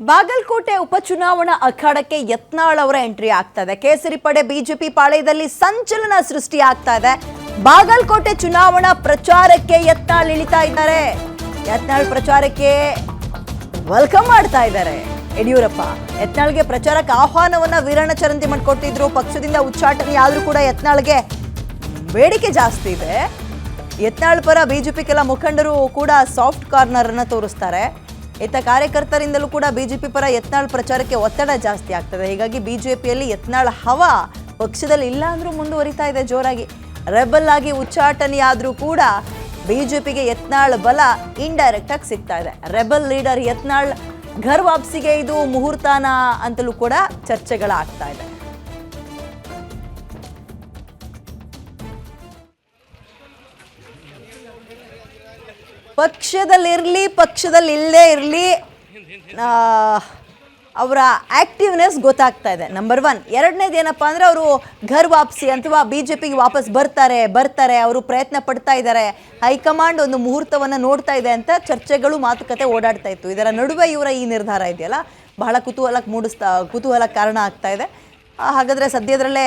ಬಾಗಲಕೋಟೆ ಉಪಚುನಾವಣಾ ಅಖಾಡಕ್ಕೆ ಯತ್ನಾಳ್ ಅವರ ಎಂಟ್ರಿ ಆಗ್ತಾ ಇದೆ. ಕೇಸರಿ ಪಡೆ ಬಿಜೆಪಿ ಪಾಳೆಯದಲ್ಲಿ ಸಂಚಲನ ಸೃಷ್ಟಿ ಆಗ್ತಾ ಇದೆ. ಬಾಗಲಕೋಟೆ ಚುನಾವಣಾ ಪ್ರಚಾರಕ್ಕೆ ಯತ್ನಾಳ್ ಇಳಿತಾ ಇದ್ದಾರೆ. ಯತ್ನಾಳ್ ಪ್ರಚಾರಕ್ಕೆ ವೆಲ್ಕಮ್ ಮಾಡ್ತಾ ಇದ್ದಾರೆ ಯಡಿಯೂರಪ್ಪ. ಯತ್ನಾಳ್ಗೆ ಪ್ರಚಾರಕ್ಕೆ ಆಹ್ವಾನವನ್ನ ವೀರಣ್ಣ ಚರಂತಿಮಠ್ ಕೊಟ್ಟಿದ್ರು. ಪಕ್ಷದಿಂದ ಉಚ್ಚಾಟನೆ ಆದ್ರೂ ಕೂಡ ಯತ್ನಾಳ್ಗೆ ಬೇಡಿಕೆ ಜಾಸ್ತಿ ಇದೆ. ಯತ್ನಾಳ್ ಪರ ಬಿಜೆಪಿ ಕೆಲ ಮುಖಂಡರು ಕೂಡ ಸಾಫ್ಟ್ ಕಾರ್ನರ್ ಅನ್ನ ತೋರಿಸ್ತಾರೆ. ಇತ್ತ ಕಾರ್ಯಕರ್ತರಿಂದಲೂ ಕೂಡ ಬಿಜೆಪಿ ಪರ ಯತ್ನಾಳ್ ಪ್ರಚಾರಕ್ಕೆ ಒತ್ತಡ ಜಾಸ್ತಿ ಆಗ್ತದೆ. ಹೀಗಾಗಿ ಬಿಜೆಪಿಯಲ್ಲಿ ಯತ್ನಾಳ್ ಹವಾ ಪಕ್ಷದಲ್ಲಿ ಇಲ್ಲ ಅಂದ್ರೂ ಮುಂದುವರಿತಾ ಇದೆ ಜೋರಾಗಿ. ರೆಬಲ್ ಆಗಿ ಉಚ್ಚಾಟನೆಯಾದ್ರೂ ಕೂಡ ಬಿಜೆಪಿಗೆ ಯತ್ನಾಳ್ ಬಲ ಇಂಡೈರೆಕ್ಟ್ ಆಗಿ ಸಿಗ್ತಾ ಇದೆ. ರೆಬಲ್ ಲೀಡರ್ ಯತ್ನಾಳ್ ಘರ್ ವಾಪಸಿಗೆ ಇದು ಮುಹೂರ್ತಾನ ಅಂತಲೂ ಕೂಡ ಚರ್ಚೆಗಳಾಗ್ತಾ ಇದೆ. ಪಕ್ಷದಲ್ಲಿ ಇಲ್ಲದೇ ಇರಲಿ ಅವರ ಆಕ್ಟಿವ್ನೆಸ್ ಗೊತ್ತಾಗ್ತಾ ಇದೆ. ನಂಬರ್ 1. ಎರಡನೇದು ಏನಪ್ಪಾ ಅಂದ್ರೆ ಅವರು ಘರ್ ವಾಪಸಿ ಅಥವಾ ಬಿಜೆಪಿಗೆ ವಾಪಸ್ ಬರ್ತಾರೆ ಅವರು ಪ್ರಯತ್ನ ಪಡ್ತಾ ಇದ್ದಾರೆ. ಹೈಕಮಾಂಡ್ ಒಂದು ಮುಹೂರ್ತವನ್ನು ನೋಡ್ತಾ ಇದೆ ಅಂತ ಚರ್ಚೆಗಳು ಮಾತುಕತೆ ಓಡಾಡ್ತಾ ಇತ್ತು. ಇದರ ನಡುವೆ ಇವರ ಈ ನಿರ್ಧಾರ ಇದೆಯಲ್ಲ ಬಹಳ ಕುತೂಹಲ ಕಾರಣ ಆಗ್ತಾ ಇದೆ. ಹಾಗಾದ್ರೆ ಸದ್ಯದರಲ್ಲೇ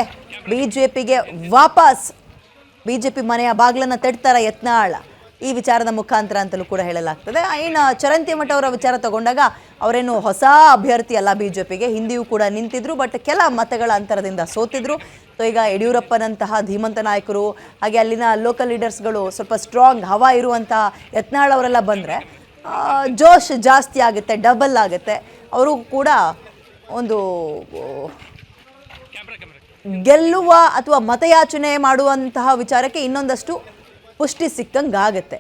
ಬಿಜೆಪಿಗೆ ವಾಪಸ್ ಬಿಜೆಪಿ ಮನೆಯ ಬಾಗಿಲನ್ನು ತಟ್ತಾರ ಯತ್ನಾಳ್ ಈ ವಿಚಾರದ ಮುಖಾಂತರ ಅಂತಲೂ ಕೂಡ ಹೇಳಲಾಗ್ತದೆ. ಇನ್ನು ಚರಂತಿಮಠ್ ಅವರ ವಿಚಾರ ತಗೊಂಡಾಗ ಅವರೇನು ಹೊಸ ಅಭ್ಯರ್ಥಿ ಅಲ್ಲ ಬಿಜೆಪಿಗೆ, ಹಿಂದಿಯೂ ಕೂಡ ನಿಂತಿದ್ರು, ಬಟ್ ಕೆಲ ಮತಗಳ ಅಂತರದಿಂದ ಸೋತಿದ್ರು. ಸೊ ಈಗ ಯಡಿಯೂರಪ್ಪನಂತಹ ಧೀಮಂತ ನಾಯಕರು ಹಾಗೆ ಅಲ್ಲಿನ ಲೋಕಲ್ ಲೀಡರ್ಸ್ಗಳು ಸ್ವಲ್ಪ ಸ್ಟ್ರಾಂಗ್ ಹವಾ ಇರುವಂತಹ ಯತ್ನಾಳ್ ಅವರೆಲ್ಲ ಬಂದರೆ ಜೋಶ್ ಜಾಸ್ತಿ ಆಗುತ್ತೆ, ಡಬಲ್ ಆಗುತ್ತೆ. ಅವರು ಕೂಡ ಒಂದು ಗೆಲ್ಲುವ ಅಥವಾ ಮತಯಾಚನೆ ಮಾಡುವಂತಹ ವಿಚಾರಕ್ಕೆ ಇನ್ನೊಂದಷ್ಟು ಪುಷ್ಟಿ ಸಿಕ್ಕಂಗಾಗತ್ತೆ.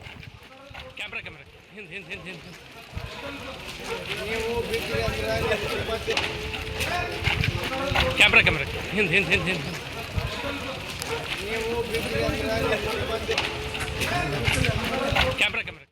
ಕ್ಯಾಮ್ರಾ